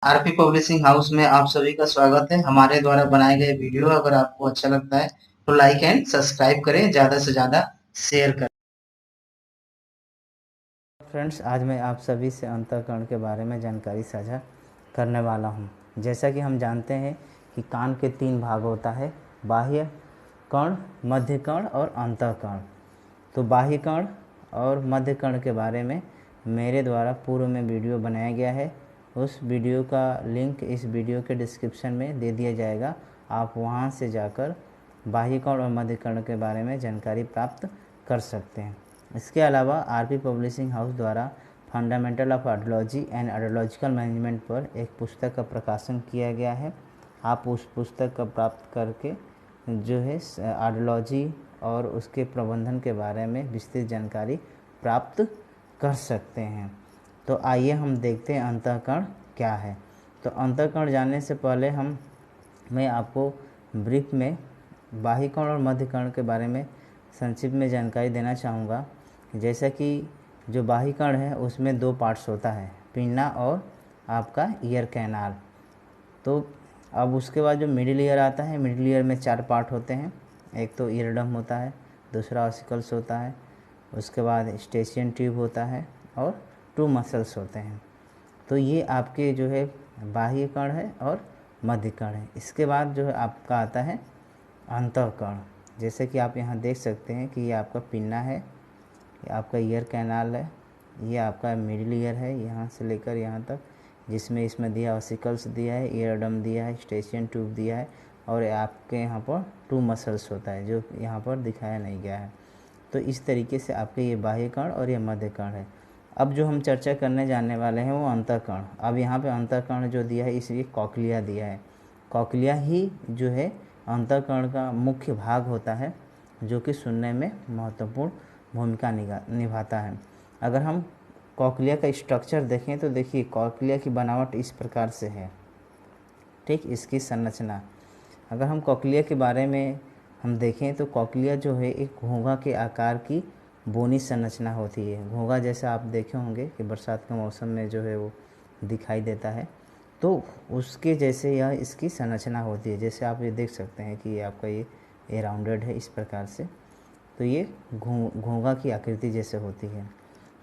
RP publishing house में आप सभी का स्वागत है। हमारे द्वारा बनाए गए वीडियो अगर आपको अच्छा लगता है तो लाइक एंड सब्सक्राइब करें, ज़्यादा से ज़्यादा शेयर करें। फ्रेंड्स, आज मैं आप सभी से अंतःकरण के बारे में जानकारी साझा करने वाला हूं। जैसा कि हम जानते हैं कि कान के 3 भाग होता है, बाह्य कर्ण, मध्य कर्ण और अंतःकर्ण। तो बाह्य कर्ण और मध्य कर्ण के बारे में मेरे द्वारा पूर्व में वीडियो बनाया गया है। उस वीडियो का लिंक इस वीडियो के डिस्क्रिप्शन में दे दिया जाएगा। आप वहां से जाकर बाह्य कर्ण और मध्य कर्ण के बारे में जानकारी प्राप्त कर सकते हैं। इसके अलावा आरपी पब्लिशिंग हाउस द्वारा fundamental of audiology and audiological management पर एक पुस्तक का प्रकाशन किया गया है। आप उस पुस्तक का प्राप्त करके जो है ऑडियोलॉजी और उसके प्रबंधन के बारे में विस्तृत जानकारी प्राप्त कर सकते हैं। तो आइए हम देखते हैं अंतःकरण क्या है। तो अंतःकरण जानने से पहले मैं आपको ब्रीफ में बाह्य कर्ण और मध्य कर्ण के बारे में संक्षिप्त में जानकारी देना चाहूँगा। जैसा कि जो बाह्य कर्ण है उसमें 2 पार्ट्स होता है, पिन्ना और आपका ईयर कैनाल। तो अब उसके बाद जो मिडिल ईयर आता है, मिडिल ईयर में 4 पार्ट होते हैं। एक तो ईयरडम होता है, दूसरा ऑसिकल्स होता है, उसके बाद स्टेशियन ट्यूब होता है और 2 मसल्स होते हैं। तो ये आपके जो है बाह्य कर्ण है और मध्य कर्ण है। इसके बाद जो है आपका आता है अंतःकर्ण। जैसे कि आप यहाँ देख सकते हैं कि ये आपका पिन्ना है, ये आपका ईयर कैनाल है, ये आपका मिडिल ईयर है यहाँ से लेकर यहाँ तक, जिसमें इसमें दिया ऑसिकल्स दिया है, ईयरडम दिया है, स्टेशियन ट्यूब दिया है और आपके यहाँ पर 2 मसल्स होता है जो यहाँ पर दिखाया नहीं गया है। तो इस तरीके से आपके ये बाह्य कर्ण और ये मध्य कर्ण है। अब जो हम चर्चा करने जाने वाले हैं वो अंतःकर्ण। अब यहाँ पे अंतःकर्ण जो दिया है इसलिए कॉक्लिया दिया है। कॉक्लिया ही जो है अंतःकर्ण का मुख्य भाग होता है जो कि सुनने में महत्वपूर्ण भूमिका निभाता है। अगर हम कॉक्लिया का स्ट्रक्चर देखें तो देखिए कॉक्लिया की बनावट इस प्रकार से है, ठीक। इसकी संरचना अगर हम कॉक्लिया के बारे में हम देखें तो कॉक्लिया जो है एक घोंघा के आकार की बोनी संरचना होती है। घोंघा जैसा आप देखे होंगे कि बरसात के मौसम में जो है वो दिखाई देता है, तो उसके जैसे यह इसकी संरचना होती है। जैसे आप ये देख सकते हैं कि ये आपका ये राउंडेड है इस प्रकार से, तो ये घोंघा की आकृति जैसे होती है,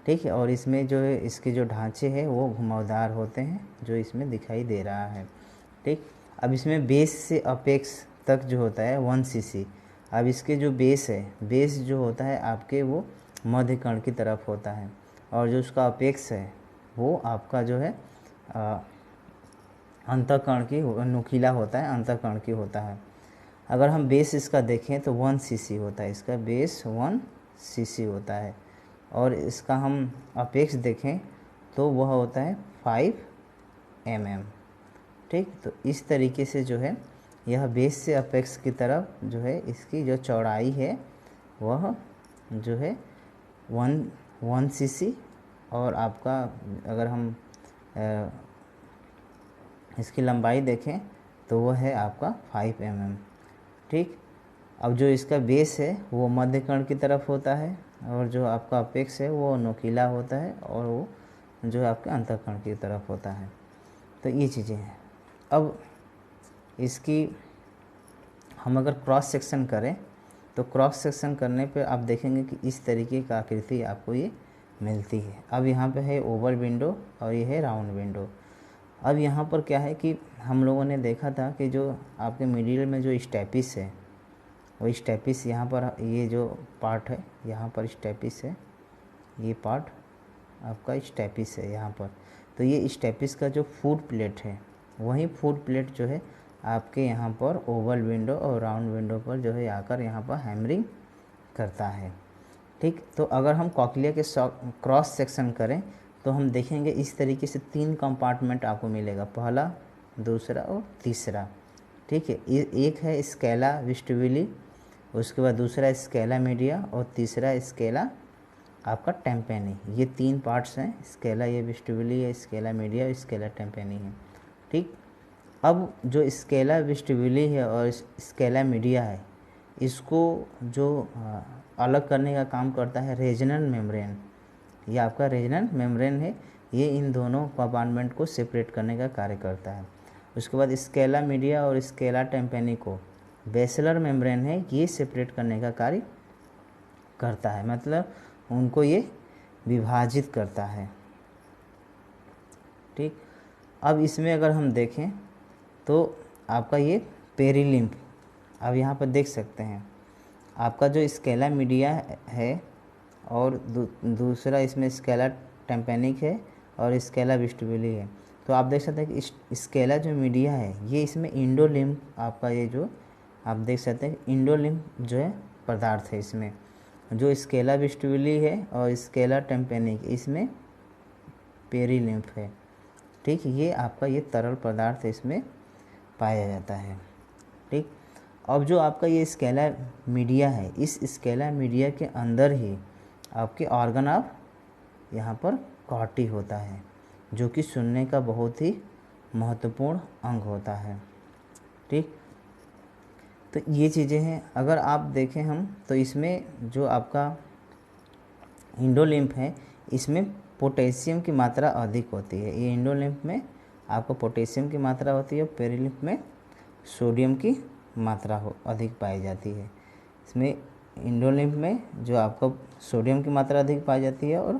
ठीक है। और इसमें जो है इसके जो ढांचे हैं वो घुमावदार होते हैं जो इसमें दिखाई दे रहा है, ठीक। अब इसमें बेस से अपेक्स तक जो होता है 1 cc। अब इसके जो बेस है, बेस जो होता है आपके वो मध्य कर्ण की तरफ होता है और जो उसका अपेक्स है वो आपका जो है अंतःकर्ण की नुकीला होता है, अंतःकर्ण की होता है। अगर हम बेस इसका देखें तो 1 cc होता है, इसका बेस 1 cc होता है। और इसका हम अपेक्स देखें तो वह होता है 5 mm, ठीक। तो इस तरीके से जो है यह बेस से अपेक्स की तरफ जो है इसकी जो चौड़ाई है वह जो है 1 cc। और आपका अगर हम इसकी लंबाई देखें तो वह है आपका 5 mm, ठीक। अब जो इसका बेस है वो मध्य कर्ण की तरफ होता है और जो आपका अपेक्स है वो नुकीला होता है और वो जो है आपके अंतःकर्ण की तरफ होता है। तो ये चीज़ें हैं। अब इसकी हम अगर क्रॉस सेक्शन करें तो क्रॉस सेक्शन करने पे आप देखेंगे कि इस तरीके का आकृति आपको ये मिलती है। अब यहाँ पे है ओवल विंडो और ये है राउंड विंडो। अब यहाँ पर क्या है कि हम लोगों ने देखा था कि जो आपके मिडिल में जो स्टेपिस है वो स्टेपिस यहाँ पर, ये जो पार्ट है यहाँ पर स्टेपिस है, ये पार्ट आपका स्टेपिस है यहाँ पर। तो ये स्टेपिस का जो फुट प्लेट है वही फुट प्लेट जो है आपके यहाँ पर ओवल विंडो और राउंड विंडो पर जो है आकर यहाँ पर हैमरिंग करता है, ठीक। तो अगर हम कॉक्लिया के क्रॉस सेक्शन करें तो हम देखेंगे इस तरीके से 3 कंपार्टमेंट आपको मिलेगा, पहला, दूसरा और तीसरा, ठीक है। एक है स्केला विस्टिबुली, उसके बाद दूसरा स्केला मीडिया और तीसरा स्केला आपका टेम्पेनी। ये 3 पार्ट्स हैं, स्केला ये विस्टिबुली है, स्केला मीडिया और स्केला टेम्पेनी है, ठीक। अब जो स्केला विस्टिबुली है और स्केला मीडिया है इसको जो अलग करने का काम करता है रेजनल मेम्ब्रेन। ये आपका रेजनल मेम्ब्रेन है ये इन दोनों कंपार्टमेंट को सेपरेट करने का कार्य करता है। उसके बाद स्केला मीडिया और स्केला टेम्पेनिको बेसिलर मेम्ब्रेन है, ये सेपरेट करने का कार्य करता है, मतलब उनको ये विभाजित करता है। ठीक, अब इसमें अगर हम देखें तो आपका ये पेरिलिम्फ, अब यहाँ पर देख सकते हैं आपका जो स्केला मीडिया है और दूसरा इसमें स्केला टेम्पेनिक है और स्केला वेस्टिबुली है। तो आप देख सकते हैं कि स्केला जो मीडिया है ये इसमें इंडोलिम्फ, आपका ये जो आप देख सकते हैं इंडोलिम्फ जो है पदार्थ है इसमें। जो स्केला वेस्टिबुली है और स्केला टेम्पेनिक इसमें पेरिलिम्फ है। ठीक, ये आपका ये तरल पदार्थ इसमें पाया जाता है। ठीक, अब जो आपका ये स्केला मीडिया है, इस स्केला मीडिया के अंदर ही आपके ऑर्गन ऑफ यहाँ पर कॉटी होता है, जो कि सुनने का बहुत ही महत्वपूर्ण अंग होता है। ठीक, तो ये चीज़ें हैं। अगर आप देखें हम तो इसमें जो आपका इंडोलिम्फ है इसमें पोटेशियम की मात्रा अधिक होती है। ये इंडोलिम्फ में आपको पोटेशियम की मात्रा होती है, पेरिलिम्फ में सोडियम की मात्रा अधिक पाई जाती है। इसमें इंडोलिम्फ में जो आपका सोडियम की मात्रा अधिक पाई जाती है और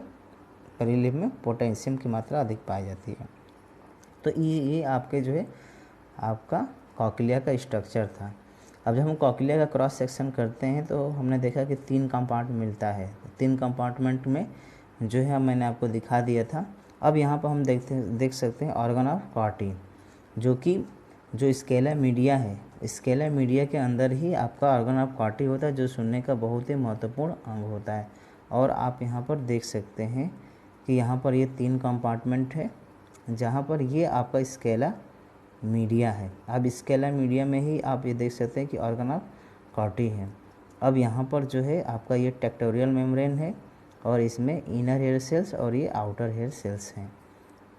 पेरिलिम्फ में पोटेशियम की मात्रा अधिक पाई जाती है। तो ये आपके जो है आपका कॉकलिया का स्ट्रक्चर था। अब जब हम कॉकलिया का क्रॉस सेक्शन करते हैं तो हमने देखा कि 3 कंपार्टमेंट मिलता है। 3 कंपार्टमेंट में जो है मैंने आपको दिखा दिया था। अब यहाँ पर हम देख सकते हैं ऑर्गन ऑफ कॉटी, जो कि जो स्केला मीडिया है, स्केला मीडिया के अंदर ही आपका ऑर्गन ऑफ कॉटी होता है, जो सुनने का बहुत ही महत्वपूर्ण अंग होता है। और आप यहाँ पर देख सकते हैं कि यहाँ पर ये 3 कंपार्टमेंट है, जहाँ पर ये आपका स्केला मीडिया है। अब स्केला मीडिया में ही आप ये देख सकते हैं कि ऑर्गन ऑफ कॉटी है। अब यहाँ पर जो है आपका ये टेक्टोरियल मेम्ब्रेन है और इसमें इनर हेयर सेल्स और ये आउटर हेयर सेल्स हैं।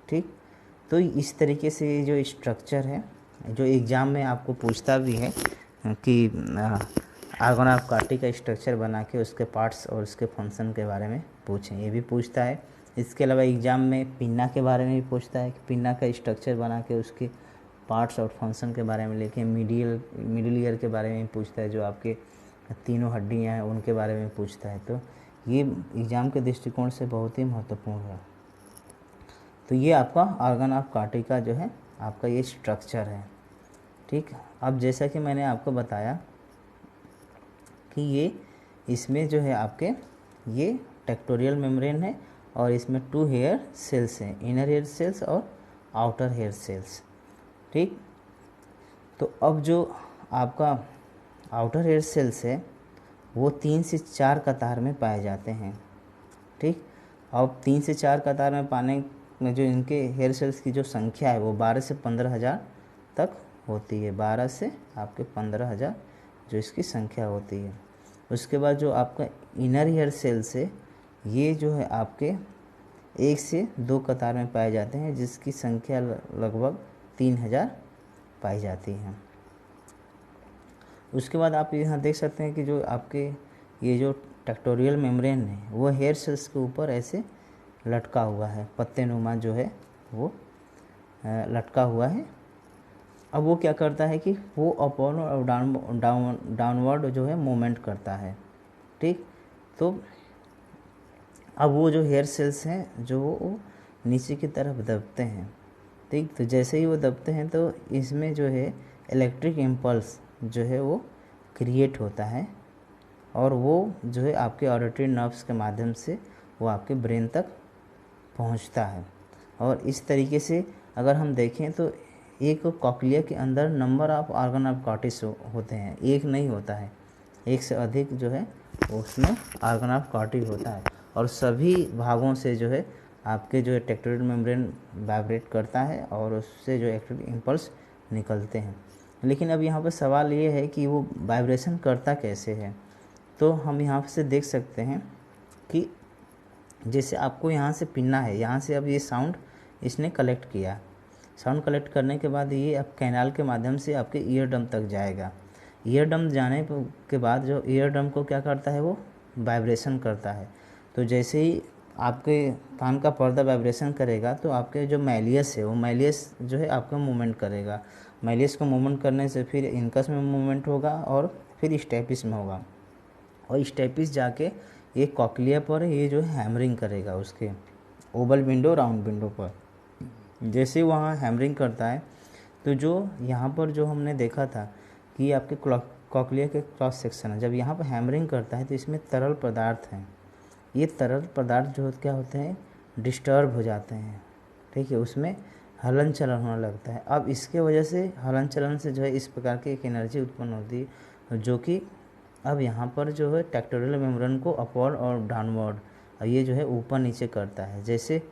ठीक, तो इस तरीके से ये जो स्ट्रक्चर है, जो एग्ज़ाम में आपको पूछता भी है कि ऑर्गन ऑफ कॉटी का स्ट्रक्चर बना के उसके पार्ट्स और उसके फंक्शन के बारे में पूछें, ये भी पूछता है। इसके अलावा एग्ज़ाम में पिन्ना के बारे में भी पूछता है कि पिन्ना का स्ट्रक्चर बना के उसके पार्ट्स और फंक्शन के बारे में लिखें। मिडिल ईयर के बारे में पूछता है, जो आपके तीनों हड्डियाँ हैं उनके बारे में पूछता है। तो ये एग्ज़ाम के दृष्टिकोण से बहुत ही महत्वपूर्ण है। तो ये आपका ऑर्गन ऑफ कॉटी का जो है आपका ये स्ट्रक्चर है। ठीक, अब जैसा कि मैंने आपको बताया कि ये इसमें जो है आपके ये टेक्टोरियल मेम्ब्रेन है और इसमें 2 हेयर सेल्स हैं, इनर हेयर सेल्स और आउटर हेयर सेल्स। ठीक, तो अब जो आपका आउटर हेयर सेल्स है वो 3 से 4 कतार में पाए जाते हैं। ठीक, अब 3 से 4 कतार में पाने में जो इनके हेयर सेल्स की जो संख्या है वो 12 से 15,000 तक होती है। 12 से आपके 15,000 जो इसकी संख्या होती है। उसके बाद जो आपका इनर हेयर सेल्स है ये जो है आपके 1 से 2 कतार में पाए जाते हैं, जिसकी संख्या लगभग 3,000 पाई जाती है। उसके बाद आप यहाँ देख सकते हैं कि जो आपके ये जो टेक्टोरियल मेम्ब्रेन है वो हेयर सेल्स के ऊपर ऐसे लटका हुआ है, पत्ते नुमा जो है वो लटका हुआ है। अब वो क्या करता है कि वो अपॉन और डाउनवर्ड जो है मूवमेंट करता है। ठीक, तो अब वो जो हेयर सेल्स हैं जो वो नीचे की तरफ दबते हैं। ठीक, तो जैसे ही वो दबते हैं तो इसमें जो है इलेक्ट्रिक इम्पल्स जो है वो क्रिएट होता है और वो जो है आपके ऑडिटरी नर्व्स के माध्यम से वो आपके ब्रेन तक पहुंचता है। और इस तरीके से अगर हम देखें तो एक कॉकलिया के अंदर नंबर ऑफ ऑर्गन ऑफ कॉटिस होते हैं, एक नहीं होता है, एक से अधिक जो है उसमें ऑर्गन ऑफ कॉटी होता है और सभी भागों से जो है आपके जो है टेक्टोरियल मेम्ब्रेन वाइब्रेट करता है और उससे जो इलेक्ट्रिक इम्पल्स निकलते हैं। लेकिन अब यहाँ पर सवाल ये है कि वो वाइब्रेशन करता कैसे है। तो हम यहाँ से देख सकते हैं कि जैसे आपको यहाँ से पिन्ना है, यहाँ से अब ये साउंड इसने कलेक्ट किया, साउंड कलेक्ट करने के बाद ये अब कैनाल के माध्यम से आपके ईयर ड्रम तक जाएगा। ईयर ड्रम जाने के बाद जो ईयर ड्रम को क्या करता है वो वाइब्रेशन करता है। तो जैसे ही आपके कान का पर्दा वाइब्रेशन करेगा तो आपके जो मैलियस है वो मैलियस जो है आपका मूवमेंट करेगा। मैलियस को मूवमेंट करने से फिर इनकस में मूवमेंट होगा और फिर स्टेपिस में होगा, और स्टेपिस जाके ये कॉक्लिया पर ये जो है हैमरिंग करेगा उसके ओवल विंडो राउंड विंडो पर। जैसे वहाँ हैमरिंग करता है तो जो यहाँ पर जो हमने देखा था कि आपके कॉक्लिया के क्रॉस सेक्शन है, जब यहाँ पर हैमरिंग करता है तो इसमें तरल पदार्थ हैं, ये तरल पदार्थ जो क्या होते हैं डिस्टर्ब हो जाते हैं, ठीक है, उसमें हलन चलन होने लगता है। अब इसके वजह से हलन चलन से जो है इस प्रकार की एक एनर्जी उत्पन्न होती है जो कि अब यहाँ पर जो है टेक्टोरल मेम्ब्रेन को अपवर्ड और डाउनवर्ड ये जो है ऊपर नीचे करता है। जैसे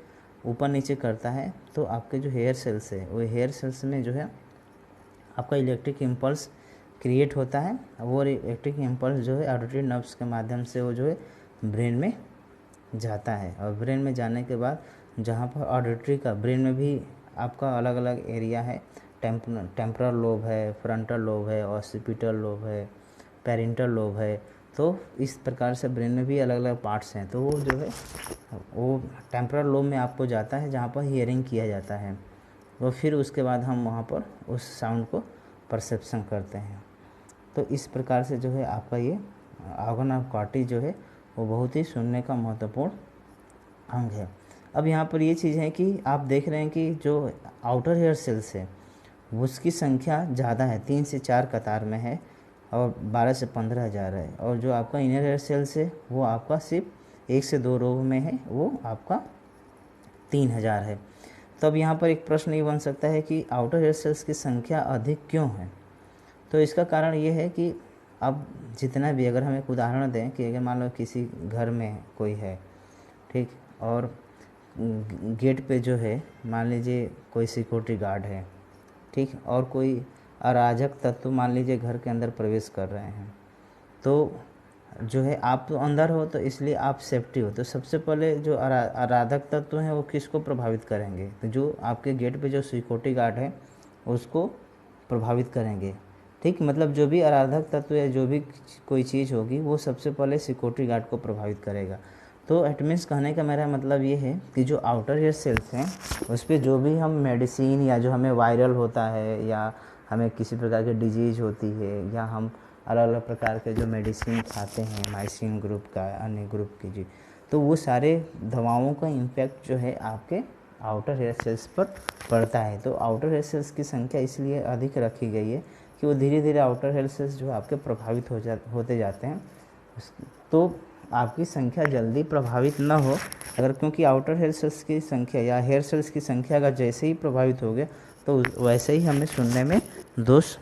ऊपर नीचे करता है तो आपके जो हेयर सेल्स है वो हेयर सेल्स में जो है आपका इलेक्ट्रिक इम्पल्स क्रिएट होता है। वो इलेक्ट्रिक इम्पल्स जो है ऑडिटरी नर्व्स के माध्यम से वो जो है ब्रेन में जाता है, और ब्रेन में जाने के बाद जहाँ पर ऑडिटरी का ब्रेन में भी आपका अलग अलग एरिया है, टेम्पोरल लोब है, फ्रंटल लोब है, ऑसिपिटल लोब है, पेरेंटल लोब है, तो इस प्रकार से ब्रेन में भी अलग अलग पार्ट्स हैं। तो वो जो है वो टेम्पोरल लोब में आपको जाता है जहाँ पर हियरिंग किया जाता है, तो फिर उसके बाद हम वहाँ पर उस साउंड को परसेप्शन करते हैं। तो इस प्रकार से जो है आपका ये ऑर्गन ऑफ कॉर्टी जो है वो बहुत ही सुनने का महत्वपूर्ण अंग है। अब यहाँ पर ये चीज़ है कि आप देख रहे हैं कि जो आउटर हेयर सेल्स है उसकी संख्या ज़्यादा है, 3 से 4 कतार में है और 12 से 15 हज़ार है, और जो आपका इनर हेयर सेल्स है वो आपका सिर्फ 1 से 2 रो में है, वो आपका 3000 है। तो अब यहाँ पर एक प्रश्न ये बन सकता है कि आउटर हेयर सेल्स की संख्या अधिक क्यों है। तो इसका कारण ये है कि अब जितना भी, अगर हम एक उदाहरण दें कि अगर मान लो किसी घर में कोई है, ठीक, और गेट पे जो है मान लीजिए कोई सिक्योरिटी गार्ड है, ठीक, और कोई अराजक तत्व मान लीजिए घर के अंदर प्रवेश कर रहे हैं, तो जो है आप तो अंदर हो तो इसलिए आप सेफ्टी हो, तो सबसे पहले जो अराजक तत्व हैं वो किसको प्रभावित करेंगे, तो जो आपके गेट पे जो सिक्योरिटी गार्ड है उसको प्रभावित करेंगे, ठीक, मतलब जो भी अराजक तत्व या जो भी कोई चीज़ होगी वो सबसे पहले सिक्योरिटी गार्ड को प्रभावित करेगा। तो एट मीन्स कहने का मेरा मतलब ये है कि जो आउटर हेयर सेल्स हैं उस पर जो भी हम मेडिसिन या जो हमें वायरल होता है या हमें किसी प्रकार की डिजीज़ होती है या हम अलग अलग प्रकार के जो मेडिसिन खाते हैं माइसिन ग्रुप का अन्य ग्रुप की जी, तो वो सारे दवाओं का इम्पैक्ट जो है आपके आउटर हेयर सेल्स पर पड़ता है। तो आउटर हेयर सेल्स की संख्या इसलिए अधिक रखी गई है कि वो धीरे धीरे आउटर हेयर सेल्स जो आपके प्रभावित होते जाते हैं, तो आपकी संख्या जल्दी प्रभावित न हो अगर, क्योंकि आउटर हेयर सेल्स की संख्या या हेयर सेल्स की संख्या अगर जैसे ही प्रभावित हो गया तो वैसे ही हमें सुनने में दोष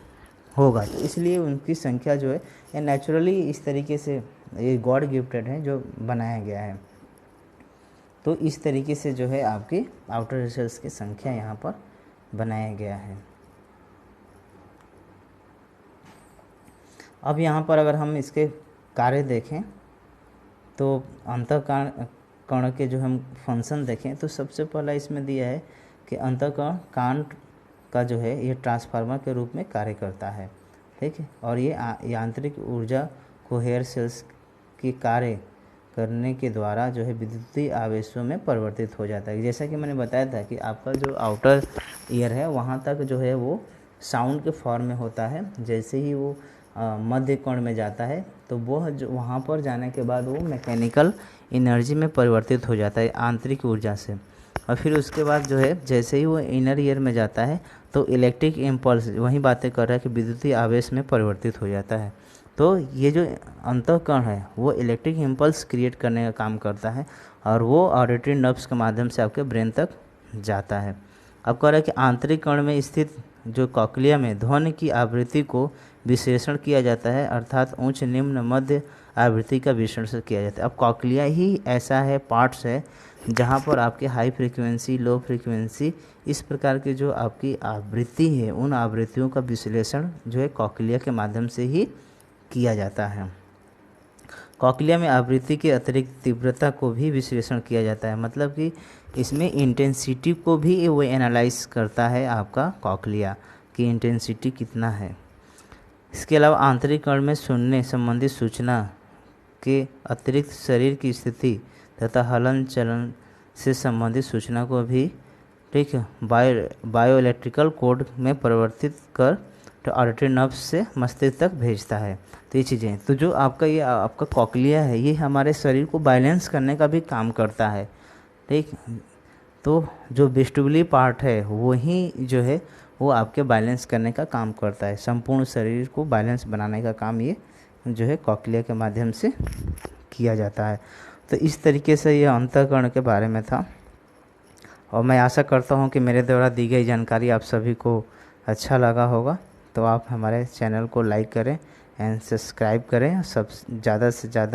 होगा। तो इसलिए उनकी संख्या जो है ये नेचुरली इस तरीके से ये गॉड गिफ्टेड है जो बनाया गया है। तो इस तरीके से जो है आपकी आउटर हेयर सेल्स की संख्या यहाँ पर बनाया गया है। अब यहाँ पर अगर हम इसके कार्य देखें तो अंतःकरण कर्ण के जो हम फंक्शन देखें तो सबसे पहला इसमें दिया है कि अंतःकरण कान का जो है ये ट्रांसफार्मर के रूप में कार्य करता है, ठीक है, और ये यांत्रिक ऊर्जा को हेयर सेल्स की कार्य करने के द्वारा जो है विद्युतीय आवेशों में परिवर्तित हो जाता है। जैसा कि मैंने बताया था कि आपका जो आउटर ईयर है वहाँ तक जो है वो साउंड के फॉर्म में होता है, जैसे ही वो मध्य कर्ण में जाता है तो वह जो वहाँ पर जाने के बाद वो मैकेनिकल एनर्जी में परिवर्तित हो जाता है आंतरिक ऊर्जा से, और फिर उसके बाद जो है जैसे ही वो इनर ईयर में जाता है तो इलेक्ट्रिक इम्पल्स वही बातें कर रहा है कि विद्युतीय आवेश में परिवर्तित हो जाता है। तो ये जो अंतःकरण है वो इलेक्ट्रिक इम्पल्स क्रिएट करने का काम करता है और वो ऑडिटरी नर्व्स के माध्यम से आपके ब्रेन तक जाता है। अब कह रहा है कि आंतरिक कर्ण में स्थित जो कॉक्लिया में ध्वनि की आवृत्ति को विश्लेषण किया जाता है, अर्थात उच्च निम्न मध्य आवृत्ति का विश्लेषण किया जाता है। अब कॉक्लिया ही ऐसा है पार्ट्स है जहाँ पर आपके हाई फ्रीक्वेंसी लो फ्रीक्वेंसी इस प्रकार की जो आपकी आवृत्ति है उन आवृत्तियों का विश्लेषण जो है कॉक्लिया के माध्यम से ही किया जाता है। कॉक्लिया में आवृत्ति के अतिरिक्त तीव्रता को भी विश्लेषण किया जाता है, मतलब कि इसमें इंटेंसिटी को भी वो एनालाइज करता है आपका कॉक्लिया की इंटेंसिटी कितना है। इसके अलावा आंतरिक कर्ण में सुनने संबंधी सूचना के अतिरिक्त शरीर की स्थिति तथा हलन चलन से संबंधित सूचना को भी, ठीक है, बायो इलेक्ट्रिकल कोड में परिवर्तित कर तो ऑडिटरी नर्व्स से मस्तिष्क तक भेजता है। तो ये चीज़ें, तो जो आपका कॉकलिया है ये हमारे शरीर को बैलेंस करने का भी काम करता है, ठीक। तो जो वेस्टिबुलरी पार्ट है वही जो है वो आपके बैलेंस करने का काम करता है, संपूर्ण शरीर को बैलेंस बनाने का काम ये जो है कॉकलिया के माध्यम से किया जाता है। तो इस तरीके से ये अंतःकरण के बारे में था, और मैं आशा करता हूँ कि मेरे द्वारा दी गई जानकारी आप सभी को अच्छा लगा होगा। तो आप हमारे चैनल को लाइक करें एंड सब्सक्राइब करें, सब ज़्यादा से ज़्यादा